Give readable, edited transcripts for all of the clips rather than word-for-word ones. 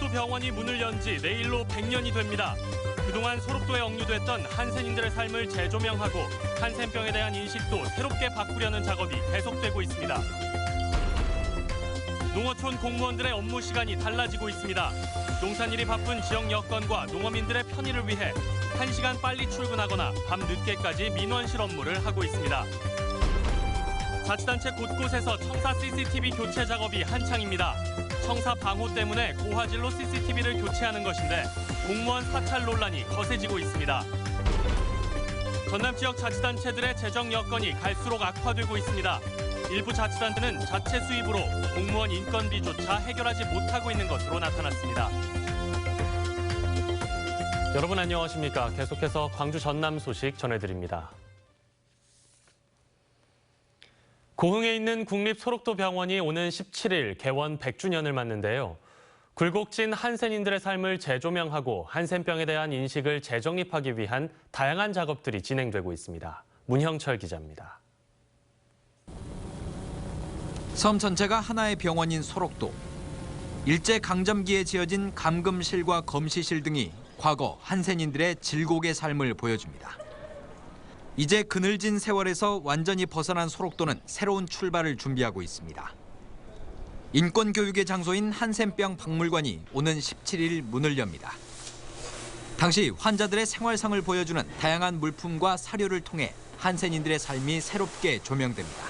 소록도 병원이 문을 연 지 내일로 100년이 됩니다. 그동안 소록도에 억류됐던 한센인들의 삶을 재조명하고 한센병에 대한 인식도 새롭게 바꾸려는 작업이 계속되고 있습니다. 농어촌 공무원들의 업무 시간이 달라지고 있습니다. 농산일이 바쁜 지역 여건과 농어민들의 편의를 위해 1시간 빨리 출근하거나 밤 늦게까지 민원실 업무를 하고 있습니다. 자치단체 곳곳에서 청사 CCTV 교체 작업이 한창입니다. 청사 방호 때문에 고화질로 CCTV를 교체하는 것인데 공무원 사찰 논란이 거세지고 있습니다. 전남 지역 자치단체들의 재정 여건이 갈수록 악화되고 있습니다. 일부 자치단체는 자체 수입으로 공무원 인건비조차 해결하지 못하고 있는 것으로 나타났습니다. 여러분 안녕하십니까? 계속해서 광주 전남 소식 전해드립니다. 고흥에 있는 국립소록도병원이 오는 17일 개원 100주년을 맞는데요. 굴곡진 한센인들의 삶을 재조명하고 한센병에 대한 인식을 재정립하기 위한 다양한 작업들이 진행되고 있습니다. 문형철 기자입니다. 섬 전체가 하나의 병원인 소록도. 일제강점기에 지어진 감금실과 검시실 등이 과거 한센인들의 질곡의 삶을 보여줍니다. 이제 그늘진 세월에서 완전히 벗어난 소록도는 새로운 출발을 준비하고 있습니다. 인권교육의 장소인 한센병 박물관이 오는 17일 문을 엽니다. 당시 환자들의 생활상을 보여주는 다양한 물품과 사료를 통해 한센인들의 삶이 새롭게 조명됩니다.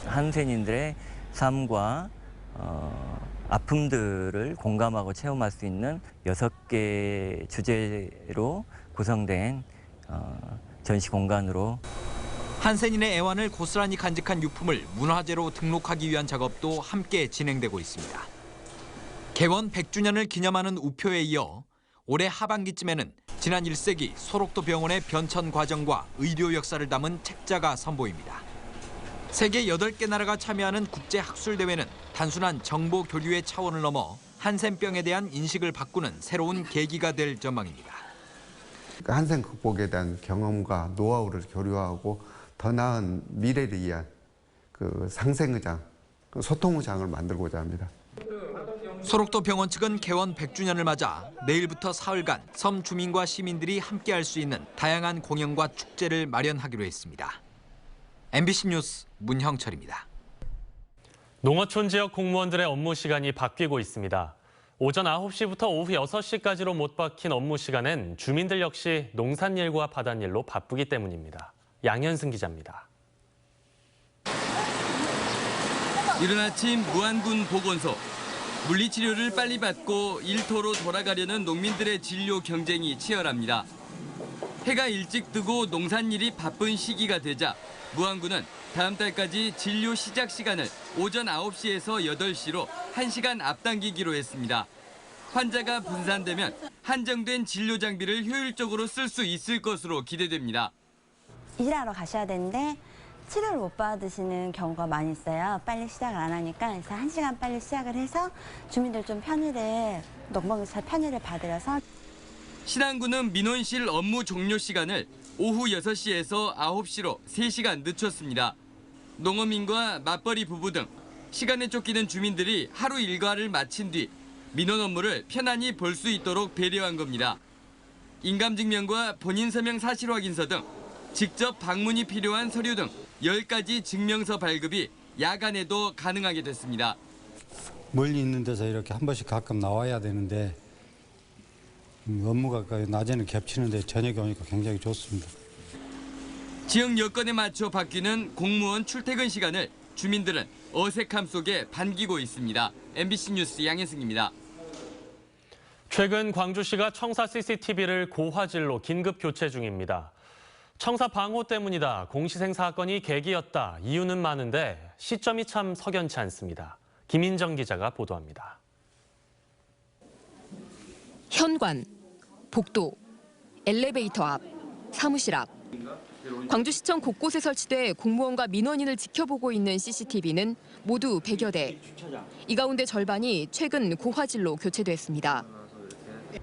한센인들의 삶과 아픔들을 공감하고 체험할 수 있는 6개 주제로 구성된 전시 공간으로 한센인의 애환을 고스란히 간직한 유품을 문화재로 등록하기 위한 작업도 함께 진행되고 있습니다. 개원 100주년을 기념하는 우표에 이어 올해 하반기쯤에는 지난 1세기 소록도 병원의 변천 과정과 의료 역사를 담은 책자가 선보입니다. 세계 8개 나라가 참여하는 국제학술대회는 단순한 정보 교류의 차원을 넘어 한센병에 대한 인식을 바꾸는 새로운 계기가 될 전망입니다. 한센 극복에 대한 경험과 노하우를 교류하고 더 나은 미래를 위한 상생의장, 소통의장을 만들고자 합니다. 소록도 병원 측은 개원 100주년을 맞아 내일부터 사흘간 섬 주민과 시민들이 함께할 수 있는 다양한 공연과 축제를 마련하기로 했습니다. MBC 뉴스 문형철입니다. 농어촌 지역 공무원들의 업무 시간이 바뀌고 있습니다. 오전 9시부터 오후 6시까지로 못 박힌 업무 시간엔 주민들 역시 농산일과 바닷일로 바쁘기 때문입니다. 양현승 기자입니다. 이른 아침 무안군 보건소. 물리치료를 빨리 받고 일터로 돌아가려는 농민들의 진료 경쟁이 치열합니다. 해가 일찍 뜨고 농산일이 바쁜 시기가 되자 무안군은 다음 달까지 진료 시작 시간을 오전 9시에서 8시로 1시간 앞당기기로 했습니다. 환자가 분산되면 한정된 진료 장비를 효율적으로 쓸 수 있을 것으로 기대됩니다. 일하러 가셔야 되는데 치료를 못 받으시는 경우가 많이 있어요. 빨리 시작을 안 하니까. 그래서 1시간 빨리 시작을 해서 주민들 좀 농번기사 편의를 받으려서. 신안군은 민원실 업무 종료 시간을 오후 6시에서 9시로 3시간 늦췄습니다. 농어민과 맞벌이 부부 등 시간에 쫓기는 주민들이 하루 일과를 마친 뒤 민원 업무를 편안히 볼 수 있도록 배려한 겁니다. 인감증명과 본인 서명 사실 확인서 등 직접 방문이 필요한 서류 등 10가지 증명서 발급이 야간에도 가능하게 됐습니다. 멀리 있는 데서 이렇게 한 번씩 가끔 나와야 되는데 업무가 낮에는 겹치는데 저녁에 오니까 굉장히 좋습니다. 지역 여건에 맞춰 바뀌는 공무원 출퇴근 시간을 주민들은 어색함 속에 반기고 있습니다. MBC 뉴스 양현승입니다. 최근 광주시가 청사 CCTV를 고화질로 긴급 교체 중입니다. 청사 방호 때문이다, 공시생 사건이 계기였다, 이유는 많은데 시점이 참 석연치 않습니다. 김인정 기자가 보도합니다. 현관, 복도, 엘리베이터 앞, 사무실 앞. 광주시청 곳곳에 설치돼 공무원과 민원인을 지켜보고 있는 CCTV는 모두 100여 대. 이 가운데 절반이 최근 고화질로 교체됐습니다.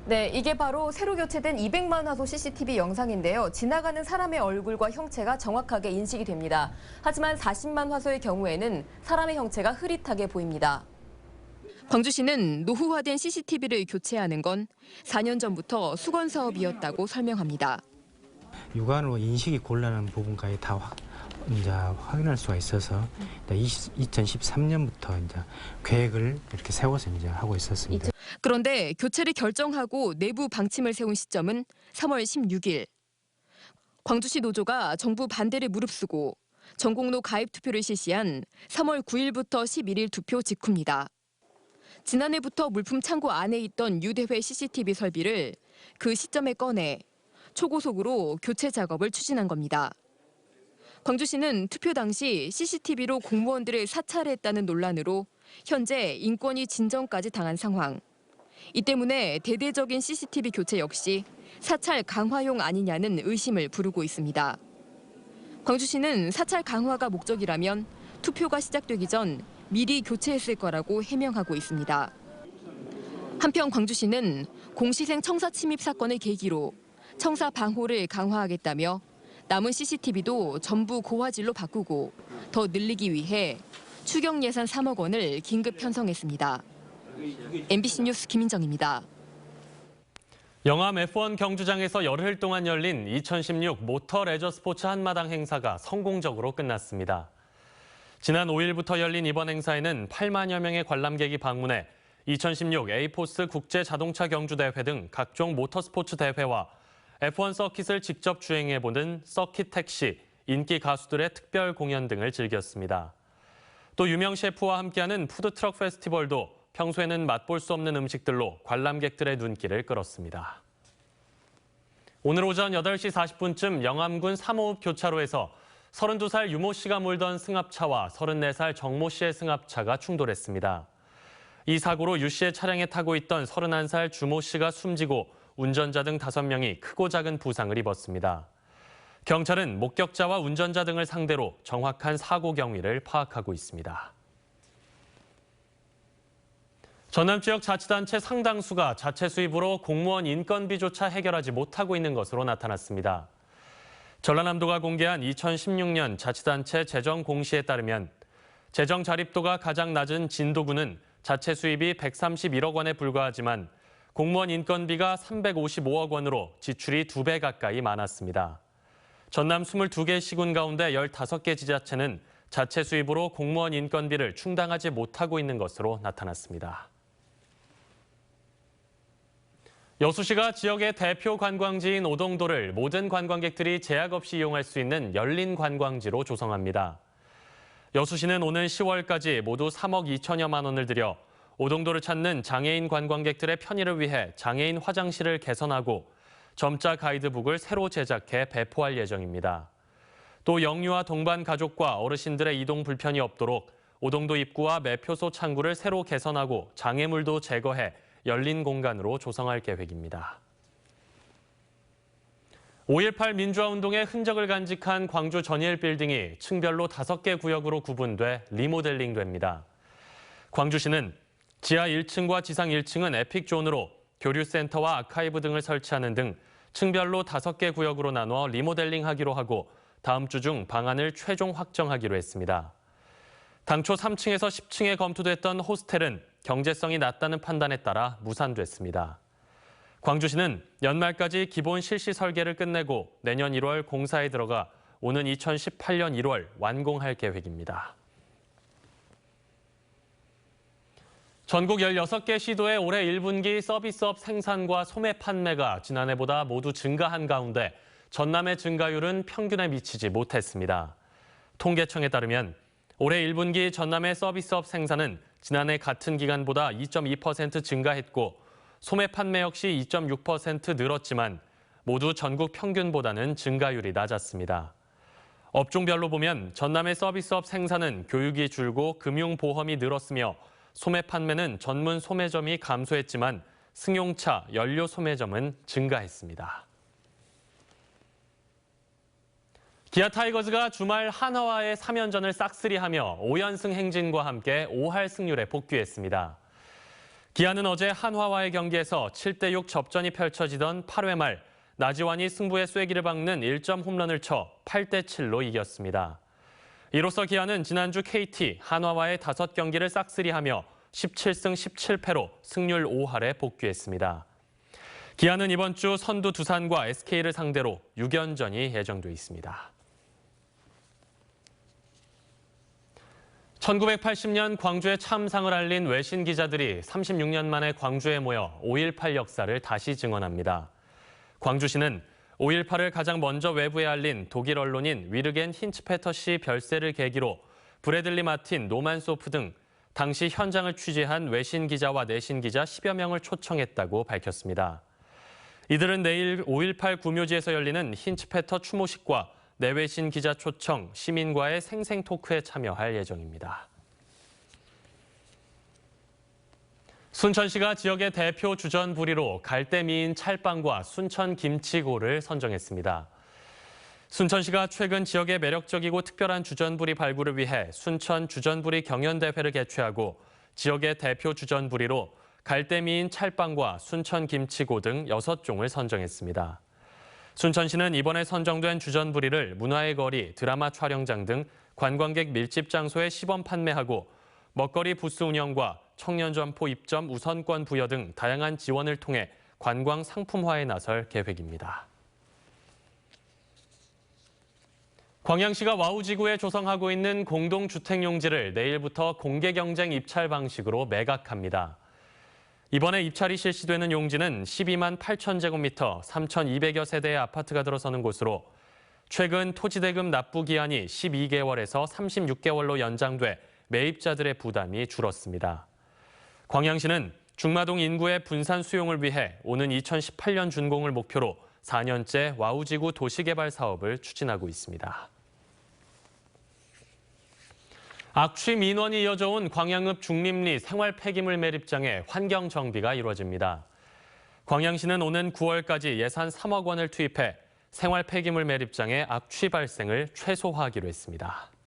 네, 이게 바로 새로 교체된 200만 화소 CCTV 영상인데요. 지나가는 사람의 얼굴과 형체가 정확하게 인식이 됩니다. 하지만 40만 화소의 경우에는 사람의 형체가 흐릿하게 보입니다. 광주시는 노후화된 CCTV를 교체하는 건 4년 전부터 수건 사업이었다고 설명합니다. 육안으로 인식이 곤란한 부분까지 다 이제 확인할 수가 있어서 2013년부터 이제 계획을 이렇게 세워서 이제 하고 있었습니다. 그런데 교체를 결정하고 내부 방침을 세운 시점은 3월 16일. 광주시 노조가 정부 반대를 무릅쓰고 전공로 가입 투표를 실시한 3월 9일부터 11일 투표 직후입니다. 지난해부터 물품 창고 안에 있던 유대회 CCTV 설비를 그 시점에 꺼내 초고속으로 교체 작업을 추진한 겁니다. 광주시는 투표 당시 CCTV로 공무원들을 사찰했다는 논란으로 현재 인권위 진정까지 당한 상황. 이 때문에 대대적인 CCTV 교체 역시 사찰 강화용 아니냐는 의심을 부르고 있습니다. 광주시는 사찰 강화가 목적이라면 투표가 시작되기 전 미리 교체했을 거라고 해명하고 있습니다. 한편 광주시는 공시생 청사 침입 사건을 계기로 청사 방호를 강화하겠다며 남은 CCTV도 전부 고화질로 바꾸고 더 늘리기 위해 추경 예산 3억 원을 긴급 편성했습니다. MBC 뉴스 김인정입니다. 영암 F1 경주장에서 열흘 동안 열린 2016 모터 레저 스포츠 한마당 행사가 성공적으로 끝났습니다. 지난 5일부터 열린 이번 행사에는 8만여 명의 관람객이 방문해 2016 에이포스 국제 자동차 경주 대회 등 각종 모터스포츠 대회와 F1 서킷을 직접 주행해보는 서킷 택시, 인기 가수들의 특별 공연 등을 즐겼습니다. 또 유명 셰프와 함께하는 푸드트럭 페스티벌도 평소에는 맛볼 수 없는 음식들로 관람객들의 눈길을 끌었습니다. 오늘 오전 8시 40분쯤 영암군 삼호읍 교차로에서 32살 유모 씨가 몰던 승합차와 34살 정모 씨의 승합차가 충돌했습니다. 이 사고로 유 씨의 차량에 타고 있던 31살 주모 씨가 숨지고 운전자 등 5명이 크고 작은 부상을 입었습니다. 경찰은 목격자와 운전자 등을 상대로 정확한 사고 경위를 파악하고 있습니다. 전남 지역 자치단체 상당수가 자체 수입으로 공무원 인건비조차 해결하지 못하고 있는 것으로 나타났습니다. 전라남도가 공개한 2016년 자치단체 재정 공시에 따르면 재정 자립도가 가장 낮은 진도구는 자체 수입이 131억 원에 불과하지만 공무원 인건비가 355억 원으로 지출이 2배 가까이 많았습니다. 전남 22개 시군 가운데 15개 지자체는 자체 수입으로 공무원 인건비를 충당하지 못하고 있는 것으로 나타났습니다. 여수시가 지역의 대표 관광지인 오동도를 모든 관광객들이 제약 없이 이용할 수 있는 열린 관광지로 조성합니다. 여수시는 오는 10월까지 모두 3억 2천여만 원을 들여 오동도를 찾는 장애인 관광객들의 편의를 위해 장애인 화장실을 개선하고 점자 가이드북을 새로 제작해 배포할 예정입니다. 또 영유아 동반 가족과 어르신들의 이동 불편이 없도록 오동도 입구와 매표소 창구를 새로 개선하고 장애물도 제거해 열린 공간으로 조성할 계획입니다. 5.18 민주화운동의 흔적을 간직한 광주 전일 빌딩이 층별로 5개 구역으로 구분돼 리모델링됩니다. 광주시는 지하 1층과 지상 1층은 에픽존으로 교류센터와 아카이브 등을 설치하는 등 층별로 5개 구역으로 나눠 리모델링하기로 하고 다음 주 중 방안을 최종 확정하기로 했습니다. 당초 3층에서 10층에 검토됐던 호스텔은 경제성이 낮다는 판단에 따라 무산됐습니다. 광주시는 연말까지 기본 실시 설계를 끝내고 내년 1월 공사에 들어가 오는 2018년 1월 완공할 계획입니다. 전국 16개 시도의 올해 1분기 서비스업 생산과 소매 판매가 지난해보다 모두 증가한 가운데 전남의 증가율은 평균에 미치지 못했습니다. 통계청에 따르면 올해 1분기 전남의 서비스업 생산은 지난해 같은 기간보다 2.2% 증가했고 소매 판매 역시 2.6% 늘었지만 모두 전국 평균보다는 증가율이 낮았습니다. 업종별로 보면 전남의 서비스업 생산은 교육이 줄고 금융보험이 늘었으며 소매 판매는 전문 소매점이 감소했지만 승용차, 연료 소매점은 증가했습니다. 기아 타이거즈가 주말 한화와의 3연전을 싹쓸이하며 5연승 행진과 함께 5할 승률에 복귀했습니다. 기아는 어제 한화와의 경기에서 7대6 접전이 펼쳐지던 8회 말 나지완이 승부의 쐐기를 박는 1점 홈런을 쳐 8대7로 이겼습니다. 이로써 기아는 지난주 KT, 한화와의 5경기를 싹쓸이하며 17승 17패로 승률 5할에 복귀했습니다. 기아는 이번 주 선두 두산과 SK를 상대로 6연전이 예정돼 있습니다. 1980년 광주에 참상을 알린 외신 기자들이 36년 만에 광주에 모여 5.18 역사를 다시 증언합니다. 광주시는 5.18을 가장 먼저 외부에 알린 독일 언론인 위르겐 힌츠페터씨 별세를 계기로 브래들리 마틴, 노만 소프 등 당시 현장을 취재한 외신 기자와 내신 기자 10여 명을 초청했다고 밝혔습니다. 이들은 내일 5.18 구묘지에서 열리는 힌츠페터 추모식과 내외신 기자 초청, 시민과의 생생 토크에 참여할 예정입니다. 순천시가 지역의 대표 주전부리로 갈대미인 찰빵과 순천 김치고를 선정했습니다. 순천시가 최근 지역의 매력적이고 특별한 주전부리 발굴을 위해 순천 주전부리 경연대회를 개최하고 지역의 대표 주전부리로 갈대미인 찰빵과 순천 김치고 등 6종을 선정했습니다. 순천시는 이번에 선정된 주전부리를 문화의 거리, 드라마 촬영장 등 관광객 밀집 장소에 시범 판매하고 먹거리 부스 운영과 청년 점포 입점 우선권 부여 등 다양한 지원을 통해 관광 상품화에 나설 계획입니다. 광양시가 와우지구에 조성하고 있는 공동주택용지를 내일부터 공개경쟁 입찰 방식으로 매각합니다. 이번에 입찰이 실시되는 용지는 12만 8천 제곱미터, 3,200여 세대의 아파트가 들어서는 곳으로 최근 토지대금 납부 기한이 12개월에서 36개월로 연장돼 매입자들의 부담이 줄었습니다. 광양시는 중마동 인구의 분산 수용을 위해 오는 2018년 준공을 목표로 4년째 와우지구 도시개발 사업을 추진하고 있습니다. 악취 민원이 이어져온 광양읍 중림리 생활 폐기물 매립장에 환경 정비가 이루어집니다. 광양시는 오는 9월까지 예산 3억 원을 투입해 생활 폐기물 매립장의 악취 발생을 최소화하기로 했습니다.